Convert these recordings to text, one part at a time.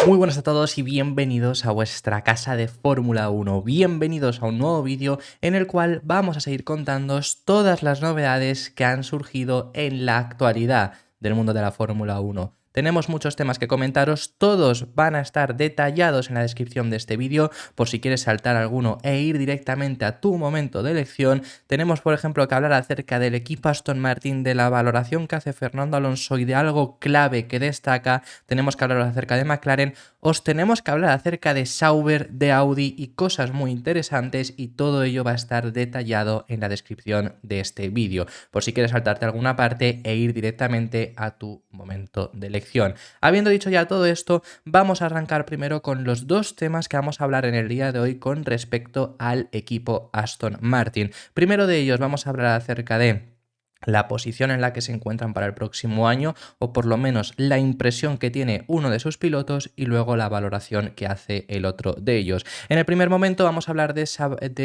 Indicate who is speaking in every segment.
Speaker 1: Muy buenas a todos y bienvenidos a vuestra casa de Fórmula 1. Bienvenidos a un nuevo vídeo en el cual vamos a seguir contándoos todas las novedades que han surgido en la actualidad del mundo de la Fórmula 1. Tenemos muchos temas que comentaros, todos van a estar detallados en la descripción de este vídeo por si quieres saltar alguno e ir directamente a tu momento de elección. Tenemos por ejemplo que hablar acerca del equipo Aston Martin, de la valoración que hace Fernando Alonso y de algo clave que destaca. Tenemos que hablar acerca de McLaren, os tenemos que hablar acerca de Sauber, de Audi y cosas muy interesantes, y todo ello va a estar detallado en la descripción de este vídeo por si quieres saltarte alguna parte e ir directamente a tu momento de elección. Habiendo dicho ya todo esto, vamos a arrancar primero con los dos temas que vamos a hablar en el día de hoy con respecto al equipo Aston Martin. Primero de ellos vamos a hablar acerca de la posición en la que se encuentran para el próximo año, o por lo menos la impresión que tiene uno de sus pilotos, y luego la valoración que hace el otro de ellos. En el primer momento vamos a hablar de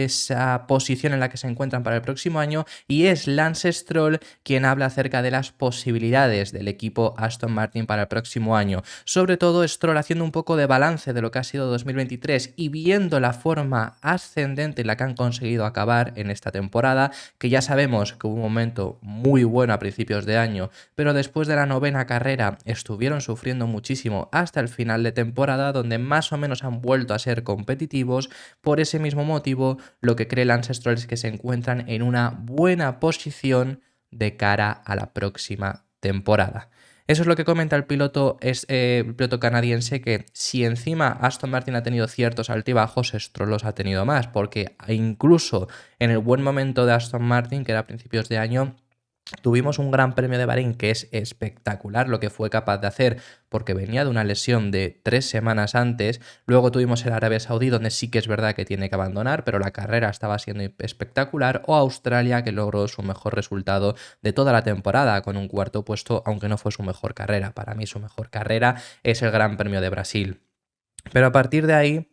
Speaker 1: esa posición en la que se encuentran para el próximo año, y es Lance Stroll quien habla acerca de las posibilidades del equipo Aston Martin para el próximo año. Sobre todo Stroll haciendo un poco de balance de lo que ha sido 2023 y viendo la forma ascendente en la que han conseguido acabar en esta temporada, que ya sabemos que hubo un momento muy bueno a principios de año, pero después de la novena carrera estuvieron sufriendo muchísimo hasta el final de temporada, donde más o menos han vuelto a ser competitivos. Por ese mismo motivo, lo que cree Lance Stroll es que se encuentran en una buena posición de cara a la próxima temporada. Eso es lo que comenta el piloto, el piloto canadiense, que si encima Aston Martin ha tenido ciertos altibajos, Stroll los ha tenido más, porque incluso en el buen momento de Aston Martin, que era a principios de año, tuvimos un Gran Premio de Bahrein que es espectacular lo que fue capaz de hacer, porque venía de una lesión de 3 semanas antes. Luego tuvimos el Arabia Saudí, donde sí que es verdad que tiene que abandonar, pero la carrera estaba siendo espectacular. O Australia, que logró su mejor resultado de toda la temporada, con un cuarto puesto, aunque no fue su mejor carrera. Para mí su mejor carrera es el Gran Premio de Brasil. Pero a partir de ahí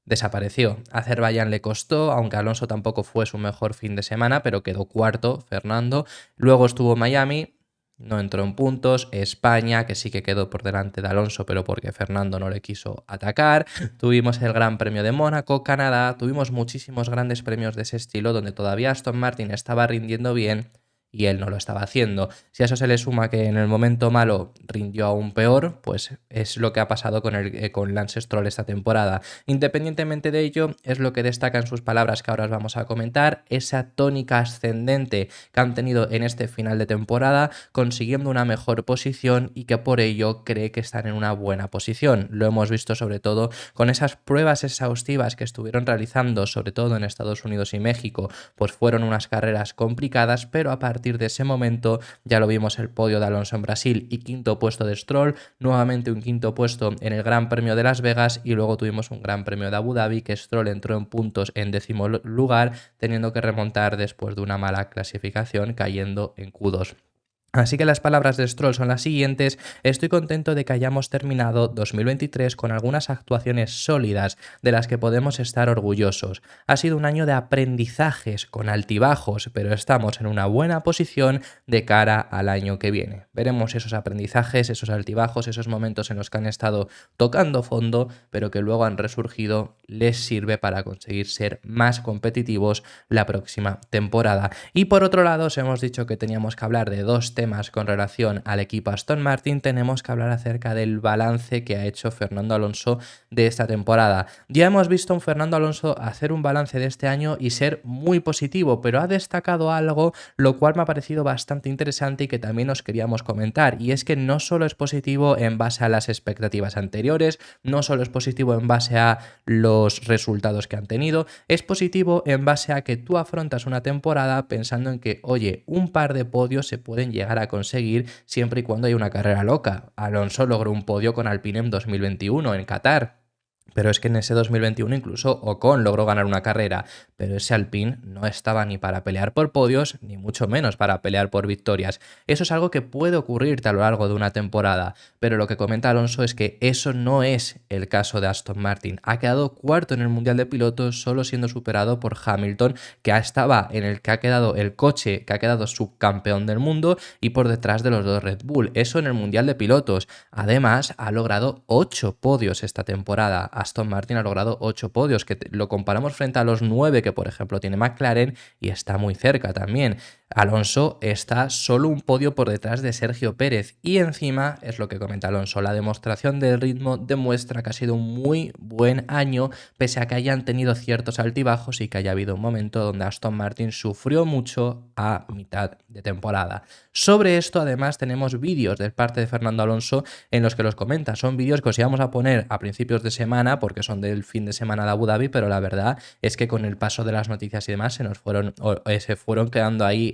Speaker 1: desapareció. Azerbaiyán le costó, aunque Alonso tampoco fue su mejor fin de semana, pero quedó cuarto Fernando. Luego estuvo Miami, no entró en puntos. España, que sí que quedó por delante de Alonso, pero porque Fernando no le quiso atacar. Tuvimos el Gran Premio de Mónaco, Canadá. Tuvimos muchísimos grandes premios de ese estilo, donde todavía Aston Martin estaba rindiendo bien y él no lo estaba haciendo. Si a eso se le suma que en el momento malo rindió aún peor, pues es lo que ha pasado con Lance Stroll esta temporada. Independientemente de ello, es lo que destaca en sus palabras que ahora os vamos a comentar, esa tónica ascendente que han tenido en este final de temporada, consiguiendo una mejor posición, y que por ello cree que están en una buena posición. Lo hemos visto sobre todo con esas pruebas exhaustivas que estuvieron realizando, sobre todo en Estados Unidos y México. Pues fueron unas carreras complicadas, pero a partir de ese momento ya lo vimos: el podio de Alonso en Brasil y quinto puesto de Stroll, nuevamente un quinto puesto en el Gran Premio de Las Vegas, y luego tuvimos un Gran Premio de Abu Dhabi que Stroll entró en puntos en 10º lugar, teniendo que remontar después de una mala clasificación, cayendo en Q2. Así que las palabras de Stroll son las siguientes: estoy contento de que hayamos terminado 2023 con algunas actuaciones sólidas de las que podemos estar orgullosos. Ha sido un año de aprendizajes con altibajos, pero estamos en una buena posición de cara al año que viene. Veremos esos aprendizajes, esos altibajos, esos momentos en los que han estado tocando fondo, pero que luego han resurgido, les sirve para conseguir ser más competitivos la próxima temporada. Y por otro lado, os hemos dicho que teníamos que hablar de dos temas con relación al equipo Aston Martin. Tenemos que hablar acerca del balance que ha hecho Fernando Alonso de esta temporada. Ya hemos visto a un Fernando Alonso hacer un balance de este año y ser muy positivo, pero ha destacado algo lo cual me ha parecido bastante interesante y que también os queríamos comentar, y es que no solo es positivo en base a las expectativas anteriores, no solo es positivo en base a los resultados que han tenido, es positivo en base a que tú afrontas una temporada pensando en que, oye, un par de podios se pueden llegar a conseguir siempre y cuando haya una carrera loca. Alonso logró un podio con Alpine en 2021 en Qatar. Pero es que en ese 2021 incluso Ocon logró ganar una carrera, pero ese Alpine no estaba ni para pelear por podios, ni mucho menos para pelear por victorias. Eso es algo que puede ocurrirte a lo largo de una temporada, pero lo que comenta Alonso es que eso no es el caso de Aston Martin. Ha quedado cuarto en el Mundial de Pilotos, solo siendo superado por Hamilton, que estaba en el que ha quedado el coche, que ha quedado subcampeón del mundo, y por detrás de los dos Red Bull. Eso en el Mundial de Pilotos. Además, ha logrado 8 podios esta temporada. Aston Martin ha logrado 8 podios, que lo comparamos frente a los 9 que por ejemplo tiene McLaren y está muy cerca también. Alonso está solo un podio por detrás de Sergio Pérez y encima, es lo que comenta Alonso, la demostración del ritmo demuestra que ha sido un muy buen año pese a que hayan tenido ciertos altibajos y que haya habido un momento donde Aston Martin sufrió mucho a mitad de temporada. Sobre esto además tenemos vídeos de parte de Fernando Alonso en los que los comenta. Son vídeos que os íbamos a poner a principios de semana porque son del fin de semana de Abu Dhabi, pero la verdad es que con el paso de las noticias y demás se fueron quedando ahí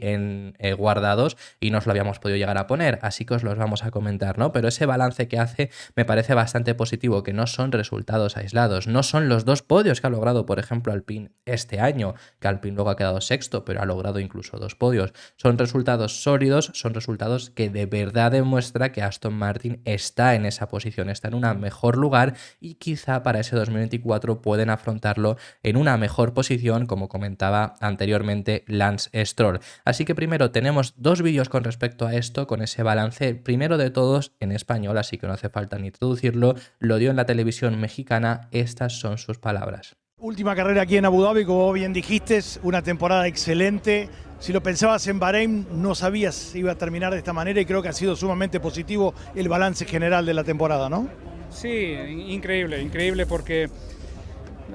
Speaker 1: guardados y no os lo habíamos podido llegar a poner, así que os los vamos a comentar, ¿no? Pero ese balance que hace me parece bastante positivo, que no son resultados aislados, no son los 2 podios que ha logrado, por ejemplo, Alpine este año, que Alpine luego ha quedado sexto, pero ha logrado incluso 2 podios. Son resultados sólidos, son resultados que de verdad demuestra que Aston Martin está en esa posición, está en un mejor lugar y quizá para ese 2024 pueden afrontarlo en una mejor posición, como comentaba anteriormente Lance Stroll. Así que primero tenemos 2 vídeos con respecto a esto, con ese balance, primero de todos en español, así que no hace falta ni traducirlo, lo dio en la televisión mexicana, estas son sus palabras.
Speaker 2: Última carrera aquí en Abu Dhabi, como bien dijiste, una temporada excelente. Si lo pensabas en Bahrein, no sabías si iba a terminar de esta manera y creo que ha sido sumamente positivo el balance general de la temporada, ¿no?
Speaker 3: Sí, increíble porque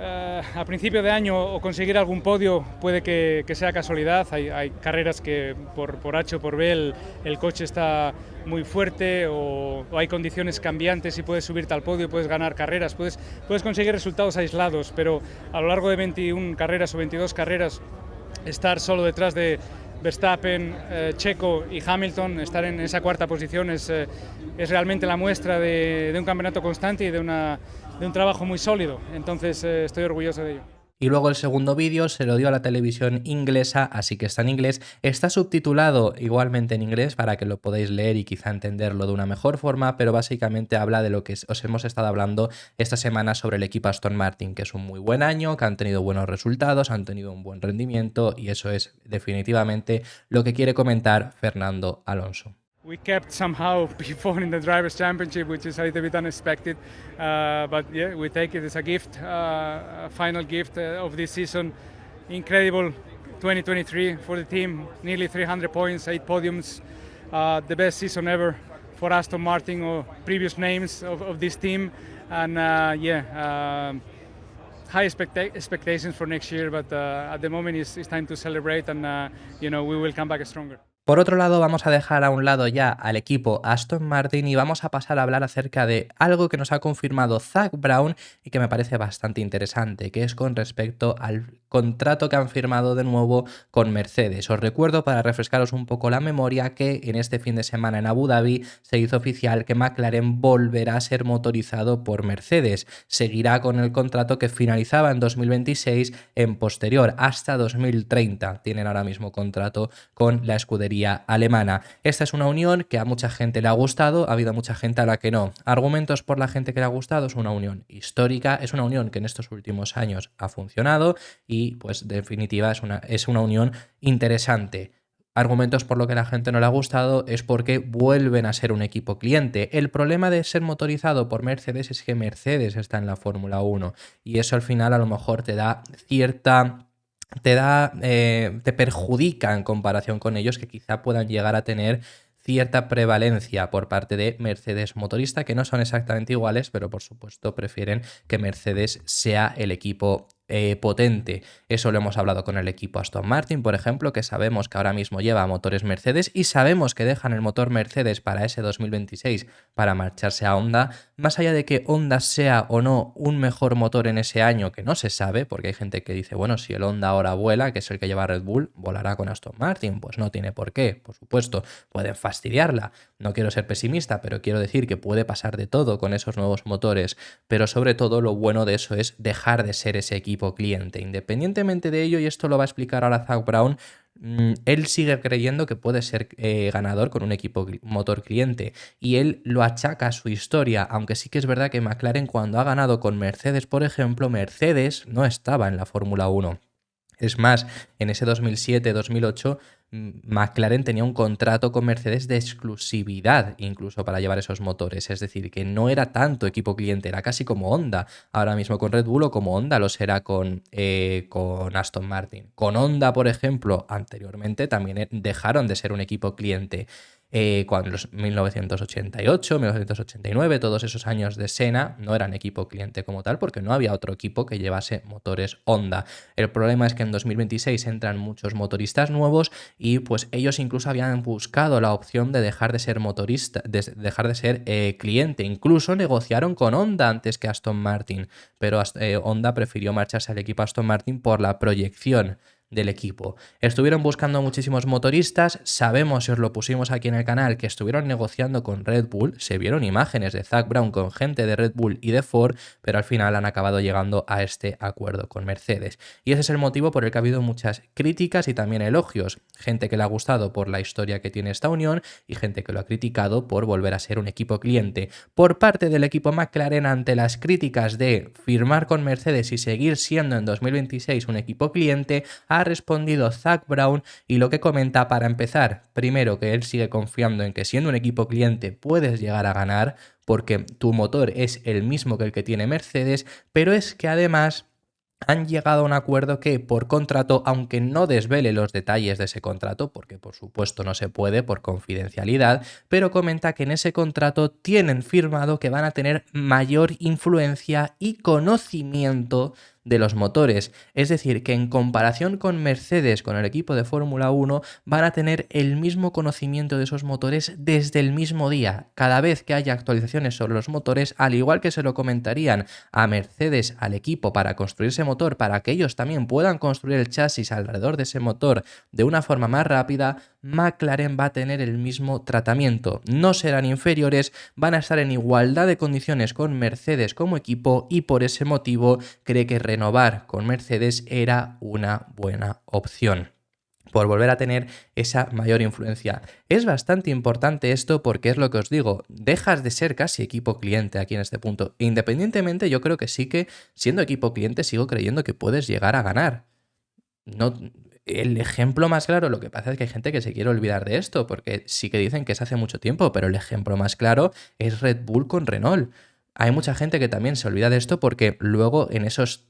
Speaker 3: a principio de año o conseguir algún podio puede que sea casualidad. Hay carreras que por H o por B el coche está muy fuerte o hay condiciones cambiantes y puedes subirte al podio, puedes ganar carreras, puedes conseguir resultados aislados, pero a lo largo de 21 carreras o 22 carreras estar solo detrás de Verstappen, Checo y Hamilton, estar en esa cuarta posición es realmente la muestra de un campeonato constante y de un trabajo muy sólido. Entonces estoy orgulloso de ello.
Speaker 1: Y luego el segundo vídeo se lo dio a la televisión inglesa, así que está en inglés. Está subtitulado igualmente en inglés para que lo podáis leer y quizá entenderlo de una mejor forma, pero básicamente habla de lo que os hemos estado hablando esta semana sobre el equipo Aston Martin, que es un muy buen año, que han tenido buenos resultados, han tenido un buen rendimiento y eso es definitivamente lo que quiere comentar Fernando Alonso.
Speaker 3: We kept somehow P4 in the Drivers' Championship, which is a little bit unexpected, but yeah, we take it as a gift, a final gift of this season. Incredible 2023 for the team, nearly 300 points, 8 podiums, the best season ever for Aston Martin or previous names of this team, and high expectations for next year, but at the moment it's time to celebrate, and we will come back stronger.
Speaker 1: Por otro lado, vamos a dejar a un lado ya al equipo Aston Martin y vamos a pasar a hablar acerca de algo que nos ha confirmado Zak Brown y que me parece bastante interesante, que es con respecto al contrato que han firmado de nuevo con Mercedes. Os recuerdo, para refrescaros un poco la memoria, que en este fin de semana en Abu Dhabi se hizo oficial que McLaren volverá a ser motorizado por Mercedes. Seguirá con el contrato que finalizaba en 2026 en posterior hasta 2030. Tienen ahora mismo contrato con la escudería alemana. Esta es una unión que a mucha gente le ha gustado, ha habido mucha gente a la que no. Argumentos por la gente que le ha gustado: es una unión histórica, es una unión que en estos últimos años ha funcionado y pues en definitiva es una unión interesante. Argumentos por lo que a la gente no le ha gustado es porque vuelven a ser un equipo cliente. El problema de ser motorizado por Mercedes es que Mercedes está en la Fórmula 1 y eso al final a lo mejor te perjudica en comparación con ellos, que quizá puedan llegar a tener cierta prevalencia por parte de Mercedes motorista, que no son exactamente iguales, pero por supuesto prefieren que Mercedes sea el equipo potente. Eso lo hemos hablado con el equipo Aston Martin, por ejemplo, que sabemos que ahora mismo lleva motores Mercedes y sabemos que dejan el motor Mercedes para ese 2026 para marcharse a Honda. Más allá de que Honda sea o no un mejor motor en ese año, que no se sabe, porque hay gente que dice, bueno, si el Honda ahora vuela, que es el que lleva Red Bull, volará con Aston Martin. Pues no tiene por qué, por supuesto, pueden fastidiarla. No quiero ser pesimista, pero quiero decir que puede pasar de todo con esos nuevos motores, pero sobre todo lo bueno de eso es dejar de ser ese equipo cliente. Independientemente de ello, y esto lo va a explicar ahora Zak Brown, él sigue creyendo que puede ser ganador con un equipo motor cliente y él lo achaca a su historia, aunque sí que es verdad que McLaren cuando ha ganado con Mercedes, por ejemplo, Mercedes no estaba en la Fórmula 1. Es más, en ese 2007-2008 McLaren tenía un contrato con Mercedes de exclusividad incluso para llevar esos motores, es decir, que no era tanto equipo cliente, era casi como Honda ahora mismo con Red Bull o como Honda lo será con Aston Martin. Con Honda, por ejemplo, anteriormente también dejaron de ser un equipo cliente. Cuando los 1988, 1989, todos esos años de Senna no eran equipo cliente como tal porque no había otro equipo que llevase motores Honda. El problema es que en 2026 entran muchos motoristas nuevos y pues ellos incluso habían buscado la opción de dejar de ser motorista, de dejar de ser cliente. Incluso negociaron con Honda antes que Aston Martin, pero Honda prefirió marcharse al equipo Aston Martin por la proyección del equipo. Estuvieron buscando muchísimos motoristas, sabemos, y os lo pusimos aquí en el canal, que estuvieron negociando con Red Bull, se vieron imágenes de Zak Brown con gente de Red Bull y de Ford, pero al final han acabado llegando a este acuerdo con Mercedes. Y ese es el motivo por el que ha habido muchas críticas y también elogios. Gente que le ha gustado por la historia que tiene esta unión y gente que lo ha criticado por volver a ser un equipo cliente. Por parte del equipo McLaren, ante las críticas de firmar con Mercedes y seguir siendo en 2026 un equipo cliente, ha respondido Zak Brown y lo que comenta para empezar, primero que él sigue confiando en que siendo un equipo cliente puedes llegar a ganar porque tu motor es el mismo que el que tiene Mercedes, pero es que además han llegado a un acuerdo que por contrato, aunque no desvele los detalles de ese contrato, porque por supuesto no se puede por confidencialidad, pero comenta que en ese contrato tienen firmado que van a tener mayor influencia y conocimiento de los motores. Es decir, que en comparación con Mercedes, con el equipo de Fórmula 1, van a tener el mismo conocimiento de esos motores desde el mismo día. Cada vez que haya actualizaciones sobre los motores, al igual que se lo comentarían a Mercedes, al equipo, para construir ese motor, para que ellos también puedan construir el chasis alrededor de ese motor de una forma más rápida, McLaren va a tener el mismo tratamiento. No serán inferiores, van a estar en igualdad de condiciones con Mercedes como equipo y por ese motivo cree que renovar con Mercedes era una buena opción por volver a tener esa mayor influencia. Es bastante importante esto porque es lo que os digo, dejas de ser casi equipo cliente aquí en este punto. Independientemente, yo creo que sí que siendo equipo cliente sigo creyendo que puedes llegar a ganar. No, el ejemplo más claro, lo que pasa es que hay gente que se quiere olvidar de esto porque sí que dicen que es hace mucho tiempo, pero el ejemplo más claro es Red Bull con Renault. Hay mucha gente que también se olvida de esto porque luego en esos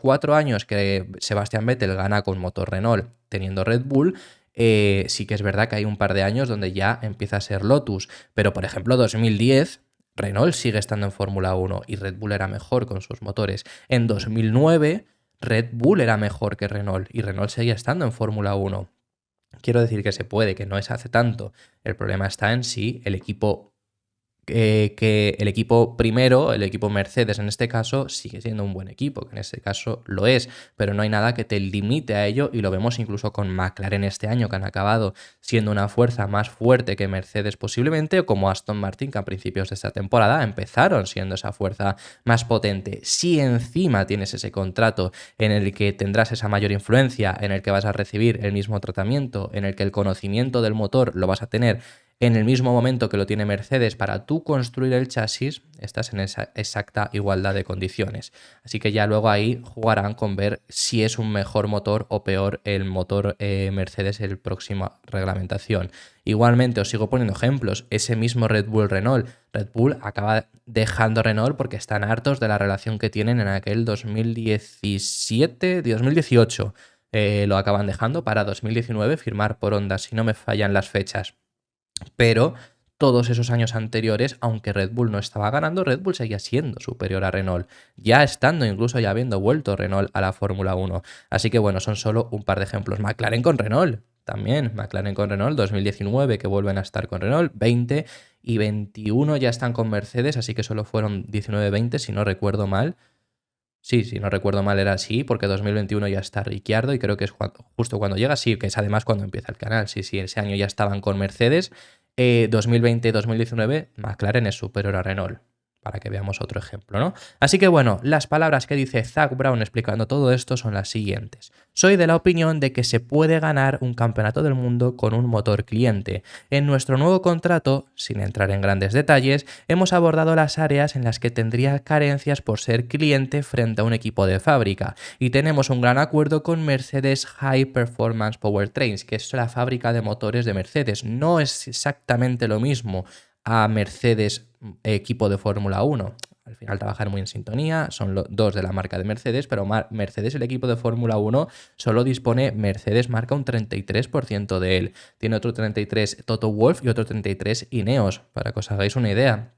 Speaker 1: 4 años que Sebastian Vettel gana con motor Renault teniendo Red Bull, sí que es verdad que hay un par de años donde ya empieza a ser Lotus. Pero por ejemplo 2010 Renault sigue estando en Fórmula 1 y Red Bull era mejor con sus motores. En 2009 Red Bull era mejor que Renault y Renault seguía estando en Fórmula 1. Quiero decir que se puede, que no es hace tanto. El problema está en si el equipo que el equipo primero, el equipo Mercedes en este caso, sigue siendo un buen equipo, que en este caso lo es, pero no hay nada que te limite a ello y lo vemos incluso con McLaren este año, que han acabado siendo una fuerza más fuerte que Mercedes posiblemente, o como Aston Martin, que a principios de esta temporada empezaron siendo esa fuerza más potente. Si encima tienes ese contrato en el que tendrás esa mayor influencia, en el que vas a recibir el mismo tratamiento, en el que el conocimiento del motor lo vas a tener en el mismo momento que lo tiene Mercedes para tú construir el chasis, estás en esa exacta igualdad de condiciones. Así que ya luego ahí jugarán con ver si es un mejor motor o peor el motor Mercedes en la próxima reglamentación. Igualmente os sigo poniendo ejemplos, ese mismo Red Bull Renault. Red Bull acaba dejando Renault porque están hartos de la relación que tienen en aquel 2018. Lo acaban dejando para 2019 firmar por Honda, si no me fallan las fechas. Pero todos esos años anteriores, aunque Red Bull no estaba ganando, Red Bull seguía siendo superior a Renault, ya estando incluso ya habiendo vuelto Renault a la Fórmula 1. Así que bueno, son solo un par de ejemplos. McLaren con Renault, también McLaren con Renault, 2019 que vuelven a estar con Renault, 20 y 21 ya están con Mercedes, así que solo fueron 19-20 si no recuerdo mal. Sí, si no recuerdo mal era así, porque 2021 ya está Ricciardo y creo que es justo cuando llega, sí, que es además cuando empieza el canal, sí, ese año ya estaban con Mercedes. 2020-2019 McLaren es superior a Renault, para que veamos otro ejemplo, ¿no? Así que bueno, las palabras que dice Zak Brown explicando todo esto son las siguientes. Soy de la opinión de que se puede ganar un campeonato del mundo con un motor cliente. En nuestro nuevo contrato, sin entrar en grandes detalles, hemos abordado las áreas en las que tendría carencias por ser cliente frente a un equipo de fábrica. Y tenemos un gran acuerdo con Mercedes High Performance Powertrains, que es la fábrica de motores de Mercedes. No es exactamente lo mismo a Mercedes equipo de Fórmula 1. Al final trabajan muy en sintonía, son los dos de la marca de Mercedes, pero Mercedes, el equipo de Fórmula 1, solo dispone, Mercedes marca un 33% de él. Tiene otro 33% Toto Wolff y otro 33% Ineos, para que os hagáis una idea.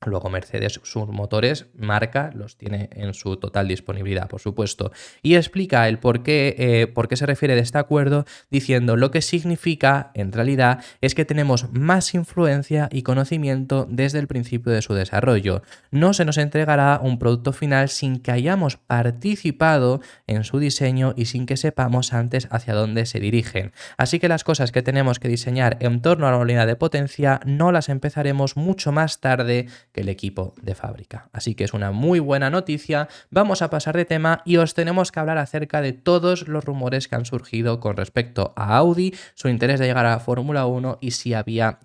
Speaker 1: Luego Mercedes, sus motores, marca, los tiene en su total disponibilidad, por supuesto. Y explica el por qué se refiere de este acuerdo, diciendo lo que significa, en realidad, es que tenemos más influencia y conocimiento desde el principio de su desarrollo. No se nos entregará un producto final sin que hayamos participado en su diseño y sin que sepamos antes hacia dónde se dirigen. Así que las cosas que tenemos que diseñar en torno a la unidad de potencia no las empezaremos mucho más tarde que el equipo de fábrica. Así que es una muy buena noticia. Vamos a pasar de tema y os tenemos que hablar acerca de todos los rumores que han surgido con respecto a Audi, su interés de llegar a la Fórmula 1 y si había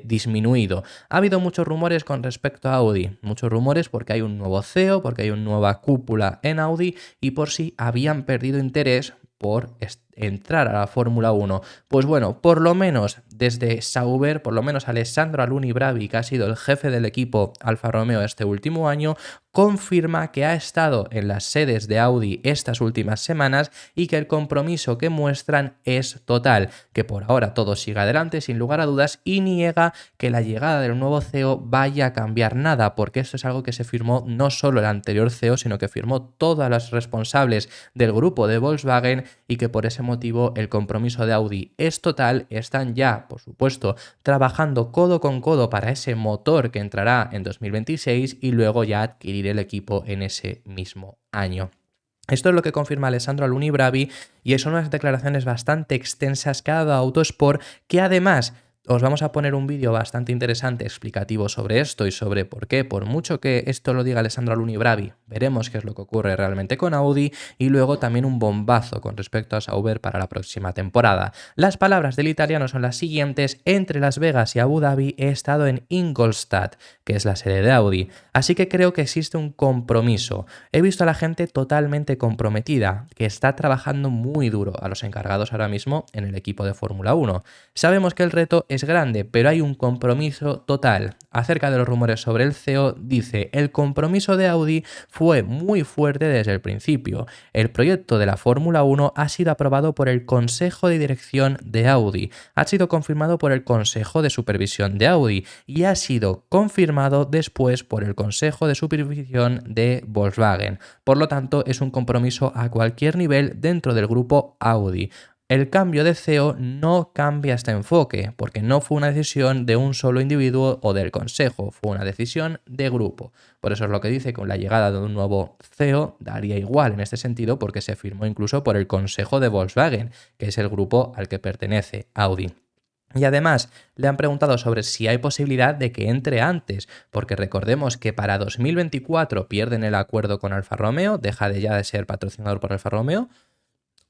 Speaker 1: disminuido. Ha habido muchos rumores con respecto a Audi, muchos rumores porque hay un nuevo CEO, porque hay una nueva cúpula en Audi y por si habían perdido interés por entrar a la Fórmula 1. Pues bueno, por lo menos desde Sauber, por lo menos Alessandro Alunni Bravi, que ha sido el jefe del equipo Alfa Romeo este último año, confirma que ha estado en las sedes de Audi estas últimas semanas y que el compromiso que muestran es total, que por ahora todo sigue adelante sin lugar a dudas y niega que la llegada del nuevo CEO vaya a cambiar nada, porque esto es algo que se firmó no solo el anterior CEO, sino que firmó todas las responsables del grupo de Volkswagen y que por ese motivo el compromiso de Audi es total. Están ya, por supuesto, trabajando codo con codo para ese motor que entrará en 2026 y luego ya adquirir el equipo en ese mismo año. Esto es lo que confirma Alessandro Alunni Bravi y son unas declaraciones bastante extensas que ha dado Autosport, que además os vamos a poner un vídeo bastante interesante explicativo sobre esto y sobre por qué, por mucho que esto lo diga Alessandro Alunni Bravi, veremos qué es lo que ocurre realmente con Audi y luego también un bombazo con respecto a Sauber para la próxima temporada. Las palabras del italiano son las siguientes: entre Las Vegas y Abu Dhabi he estado en Ingolstadt, que es la sede de Audi, así que creo que existe un compromiso. He visto a la gente totalmente comprometida, que está trabajando muy duro, a los encargados ahora mismo en el equipo de Fórmula 1. Sabemos que el reto es grande, pero hay un compromiso total. Acerca de los rumores sobre el CEO, dice: el compromiso de Audi fue muy fuerte desde el principio. El proyecto de la Fórmula 1 ha sido aprobado por el Consejo de Dirección de Audi, ha sido confirmado por el Consejo de Supervisión de Audi y ha sido confirmado después por el Consejo de Supervisión de Volkswagen. Por lo tanto, es un compromiso a cualquier nivel dentro del grupo Audi. El cambio de CEO no cambia este enfoque, porque no fue una decisión de un solo individuo o del consejo, fue una decisión de grupo. Por eso es lo que dice, con la llegada de un nuevo CEO daría igual en este sentido, porque se firmó incluso por el consejo de Volkswagen, que es el grupo al que pertenece Audi. Y además le han preguntado sobre si hay posibilidad de que entre antes, porque recordemos que para 2024 pierden el acuerdo con Alfa Romeo, deja de ya de ser patrocinador por Alfa Romeo,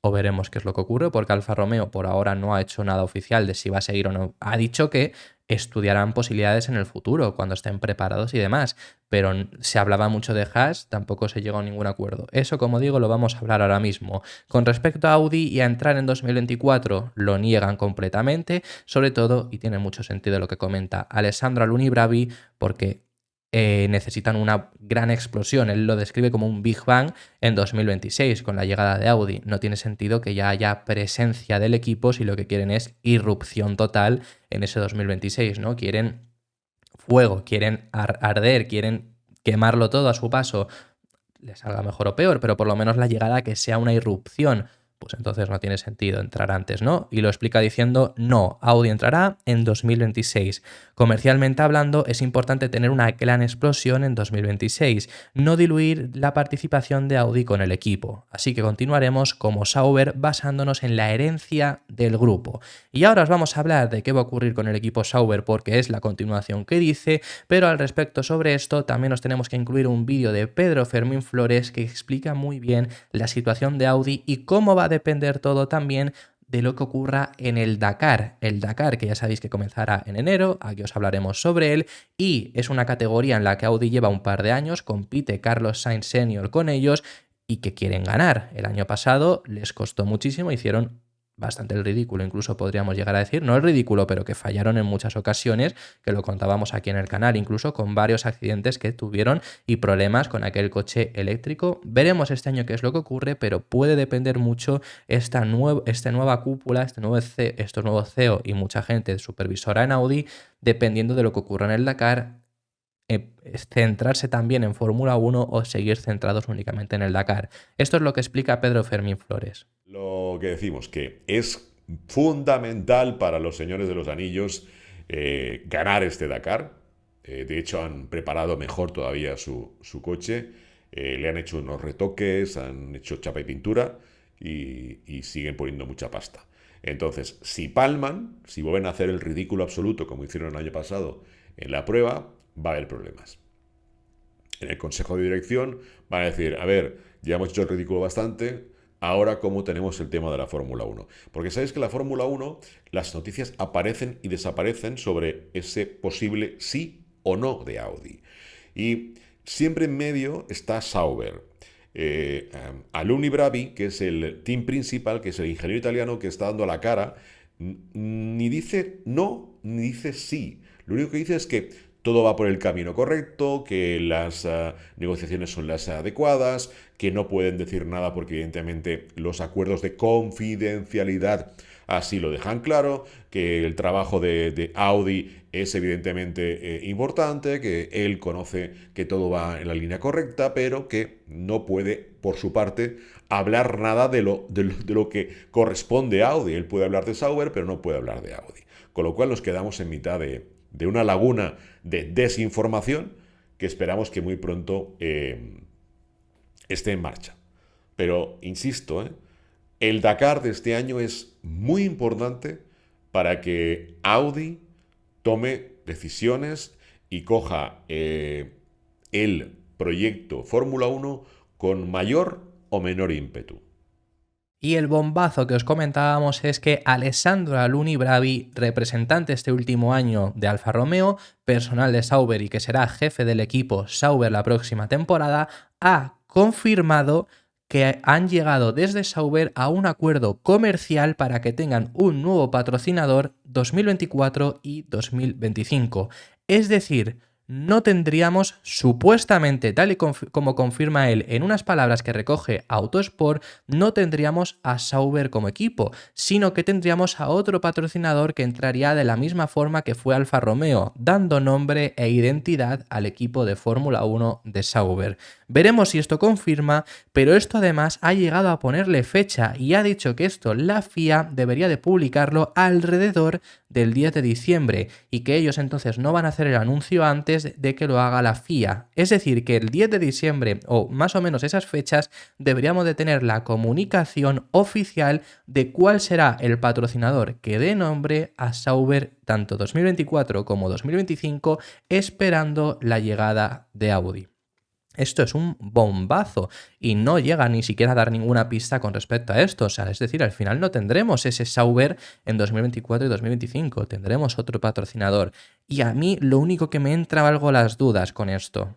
Speaker 1: o veremos qué es lo que ocurre, porque Alfa Romeo por ahora no ha hecho nada oficial de si va a seguir o no. Ha dicho que estudiarán posibilidades en el futuro, cuando estén preparados y demás, pero se hablaba mucho de Haas, tampoco se llegó a ningún acuerdo. Eso, como digo, lo vamos a hablar ahora mismo. Con respecto a Audi y a entrar en 2024, lo niegan completamente, sobre todo, y tiene mucho sentido lo que comenta Alessandro Alunni Bravi, porque necesitan una gran explosión. Él lo describe como un Big Bang en 2026 con la llegada de Audi. No tiene sentido que ya haya presencia del equipo si lo que quieren es irrupción total en ese 2026, ¿no? Quieren fuego, quieren arder, quieren quemarlo todo a su paso, les salga mejor o peor, pero por lo menos la llegada que sea una irrupción, pues entonces no tiene sentido entrar antes, ¿no? Y lo explica diciendo, no, Audi entrará en 2026. Comercialmente hablando, es importante tener una gran explosión en 2026, no diluir la participación de Audi con el equipo. Así que continuaremos como Sauber basándonos en la herencia del grupo. Y ahora os vamos a hablar de qué va a ocurrir con el equipo Sauber porque es la continuación que dice, pero al respecto sobre esto también os tenemos que incluir un vídeo de Pedro Fermín Flores que explica muy bien la situación de Audi y cómo va a depender todo también de lo que ocurra en el Dakar. El Dakar, que ya sabéis que comenzará en enero, aquí os hablaremos sobre él, y es una categoría en la que Audi lleva un par de años, compite Carlos Sainz Senior con ellos y que quieren ganar. El año pasado les costó muchísimo, hicieron bastante el ridículo, incluso podríamos llegar a decir, no el ridículo, pero que fallaron en muchas ocasiones, que lo contábamos aquí en el canal, incluso con varios accidentes que tuvieron y problemas con aquel coche eléctrico. Veremos este año qué es lo que ocurre, pero puede depender mucho esta nueva cúpula, estos nuevos CEO y mucha gente supervisora en Audi, dependiendo de lo que ocurra en el Dakar, centrarse también en Fórmula 1 o seguir centrados únicamente en el Dakar. Esto es lo que explica Pedro Fermín Flores.
Speaker 4: Lo que decimos, que es fundamental para los señores de los anillos ganar este Dakar. De hecho, han preparado mejor todavía su coche. Le han hecho unos retoques, han hecho chapa y pintura y siguen poniendo mucha pasta. Entonces, si palman, si vuelven a hacer el ridículo absoluto como hicieron el año pasado en la prueba, va a haber problemas. En el consejo de dirección van a decir, a ver, ya hemos hecho el ridículo bastante, ahora cómo tenemos el tema de la Fórmula 1. Porque sabéis que la Fórmula 1, las noticias aparecen y desaparecen sobre ese posible sí o no de Audi. Y siempre en medio está Sauber. Aluni Bravi, que es el team principal, que es el ingeniero italiano que está dando la cara, ni dice no, ni dice sí. Lo único que dice es que todo va por el camino correcto, que las negociaciones son las adecuadas, que no pueden decir nada porque evidentemente los acuerdos de confidencialidad así lo dejan claro, que el trabajo de Audi es evidentemente importante, que él conoce que todo va en la línea correcta, pero que no puede, por su parte, hablar nada de lo que corresponde a Audi. Él puede hablar de Sauber, pero no puede hablar de Audi. Con lo cual nos quedamos en mitad de una laguna de desinformación que esperamos que muy pronto esté en marcha. Pero, insisto, el Dakar de este año es muy importante para que Audi tome decisiones y coja el proyecto Fórmula 1 con mayor o menor ímpetu.
Speaker 1: Y el bombazo que os comentábamos es que Alessandro Aluni Bravi, representante este último año de Alfa Romeo, personal de Sauber y que será jefe del equipo Sauber la próxima temporada, ha confirmado que han llegado desde Sauber a un acuerdo comercial para que tengan un nuevo patrocinador 2024 y 2025. Es decir, no tendríamos, supuestamente, tal y como confirma él en unas palabras que recoge Autosport, no tendríamos a Sauber como equipo, sino que tendríamos a otro patrocinador que entraría de la misma forma que fue Alfa Romeo, dando nombre e identidad al equipo de Fórmula 1 de Sauber. Veremos si esto confirma, pero esto además ha llegado a ponerle fecha y ha dicho que esto la FIA debería de publicarlo alrededor del 10 de diciembre y que ellos entonces no van a hacer el anuncio antes de que lo haga la FIA. Es decir, que el 10 de diciembre o más o menos esas fechas deberíamos de tener la comunicación oficial de cuál será el patrocinador que dé nombre a Sauber tanto 2024 como 2025, esperando la llegada de Audi. Esto es un bombazo y no llega ni siquiera a dar ninguna pista con respecto a esto. O sea, es decir, al final no tendremos ese Sauber en 2024 y 2025, tendremos otro patrocinador. Y a mí lo único que me entra algo las dudas con esto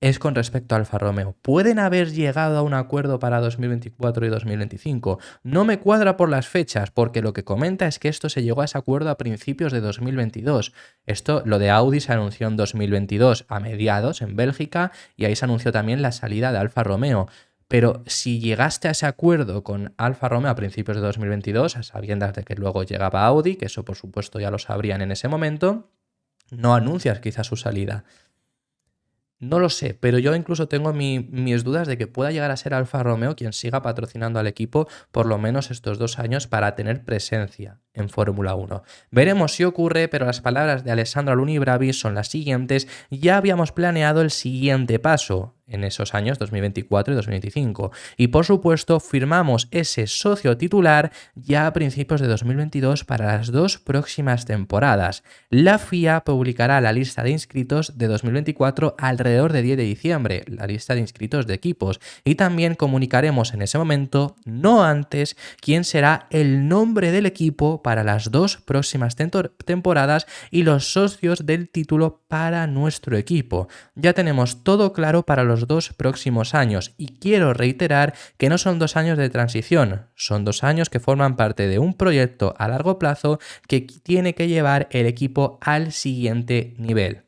Speaker 1: es con respecto a Alfa Romeo. ¿Pueden haber llegado a un acuerdo para 2024 y 2025? No me cuadra por las fechas, porque lo que comenta es que esto se llegó a ese acuerdo a principios de 2022. Lo de Audi se anunció en 2022, a mediados, en Bélgica, y ahí se anunció también la salida de Alfa Romeo. Pero si llegaste a ese acuerdo con Alfa Romeo a principios de 2022, a sabiendas de que luego llegaba Audi, que eso por supuesto ya lo sabrían en ese momento, no anuncias quizás su salida. No lo sé, pero yo incluso tengo mis dudas de que pueda llegar a ser Alfa Romeo quien siga patrocinando al equipo por lo menos estos 2 años para tener presencia en Fórmula 1. Veremos si ocurre, pero las palabras de Alessandro Alunni-Bravi son las siguientes. Ya habíamos planeado el siguiente paso en esos años 2024 y 2025. Y por supuesto firmamos ese socio titular ya a principios de 2022 para las 2 próximas temporadas. La FIA publicará la lista de inscritos de 2024 alrededor de 10 de diciembre, la lista de inscritos de equipos, y también comunicaremos en ese momento, no antes, quién será el nombre del equipo para las 2 próximas temporadas y los socios del título para nuestro equipo. Ya tenemos todo claro para los 2 próximos años y quiero reiterar que no son 2 años de transición, son 2 años que forman parte de un proyecto a largo plazo que tiene que llevar el equipo al siguiente nivel.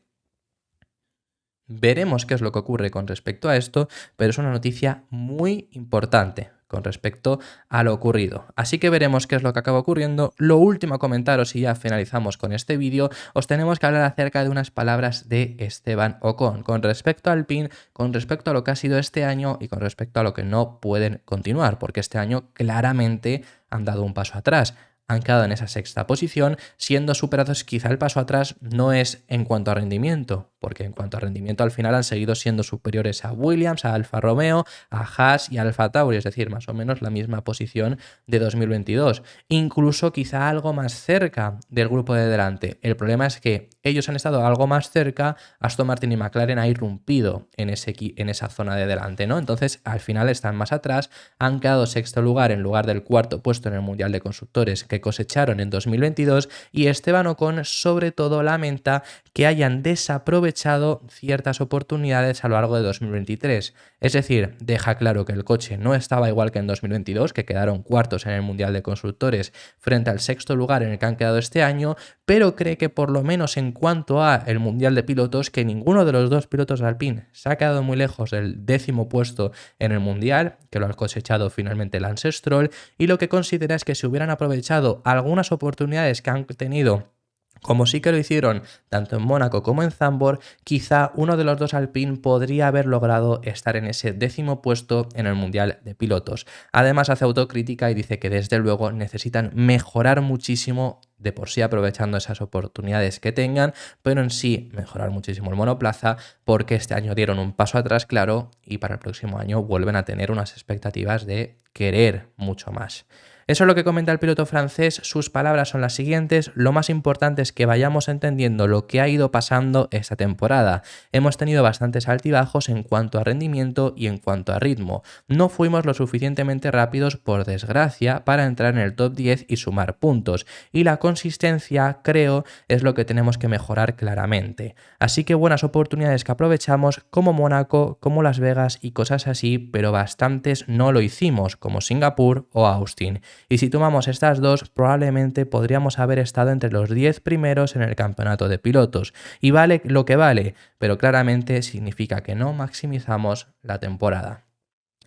Speaker 1: Veremos qué es lo que ocurre con respecto a esto, pero es una noticia muy importante con respecto a lo ocurrido. Así que veremos qué es lo que acaba ocurriendo. Lo último a comentaros y ya finalizamos con este vídeo, os tenemos que hablar acerca de unas palabras de Esteban Ocon con respecto al Alpine, con respecto a lo que ha sido este año y con respecto a lo que no pueden continuar, porque este año claramente han dado un paso atrás. Han quedado en esa 6ª posición, siendo superados. Quizá el paso atrás no es en cuanto a rendimiento, porque en cuanto a rendimiento al final han seguido siendo superiores a Williams, a Alfa Romeo, a Haas y a Alfa Tauri, es decir, más o menos la misma posición de 2022. Incluso quizá algo más cerca del grupo de delante. El problema es que ellos han estado algo más cerca, Aston Martin y McLaren ha irrumpido en esa zona de delante, ¿no? Entonces al final están más atrás, han quedado 6º lugar en lugar del 4º puesto en el Mundial de Constructores que cosecharon en 2022, y Esteban Ocon sobre todo lamenta que hayan desaprovechado ciertas oportunidades a lo largo de 2023. Es decir, deja claro que el coche no estaba igual que en 2022, que quedaron 4º en el Mundial de Constructores frente al 6º lugar en el que han quedado este año, pero cree que por lo menos en cuanto a el Mundial de Pilotos, que ninguno de los 2 pilotos de Alpine se ha quedado muy lejos del 10º puesto en el Mundial, que lo ha cosechado finalmente Lance Stroll, y lo que considera es que si hubieran aprovechado algunas oportunidades que han tenido, como sí que lo hicieron tanto en Mónaco como en Zandvoort, quizá uno de los 2 Alpine podría haber logrado estar en ese 10º puesto en el Mundial de Pilotos. Además hace autocrítica y dice que desde luego necesitan mejorar muchísimo de por sí aprovechando esas oportunidades que tengan, pero en sí mejorar muchísimo el monoplaza, porque este año dieron un paso atrás claro y para el próximo año vuelven a tener unas expectativas de querer mucho más. Eso es lo que comenta el piloto francés. Sus palabras son las siguientes: lo más importante es que vayamos entendiendo lo que ha ido pasando esta temporada. Hemos tenido bastantes altibajos en cuanto a rendimiento y en cuanto a ritmo. No fuimos lo suficientemente rápidos, por desgracia, para entrar en el top 10 y sumar puntos. Y la consistencia, creo, es lo que tenemos que mejorar claramente. Así que buenas oportunidades que aprovechamos, como Mónaco, como Las Vegas y cosas así, pero bastantes no lo hicimos, como Singapur o Austin. Y si tomamos estas 2, probablemente podríamos haber estado entre los 10 primeros en el campeonato de pilotos. Y vale lo que vale, pero claramente significa que no maximizamos la temporada.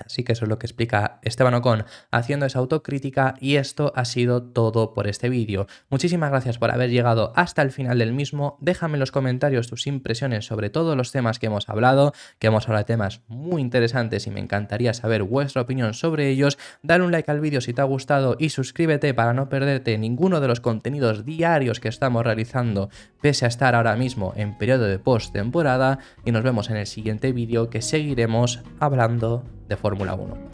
Speaker 1: Así que eso es lo que explica Esteban Ocon haciendo esa autocrítica, y esto ha sido todo por este vídeo. Muchísimas gracias por haber llegado hasta el final del mismo. Déjame en los comentarios tus impresiones sobre todos los temas que hemos hablado de temas muy interesantes y me encantaría saber vuestra opinión sobre ellos. Dale un like al vídeo si te ha gustado y suscríbete para no perderte ninguno de los contenidos diarios que estamos realizando, pese a estar ahora mismo en periodo de postemporada, y nos vemos en el siguiente vídeo, que seguiremos hablando de Fórmula 1.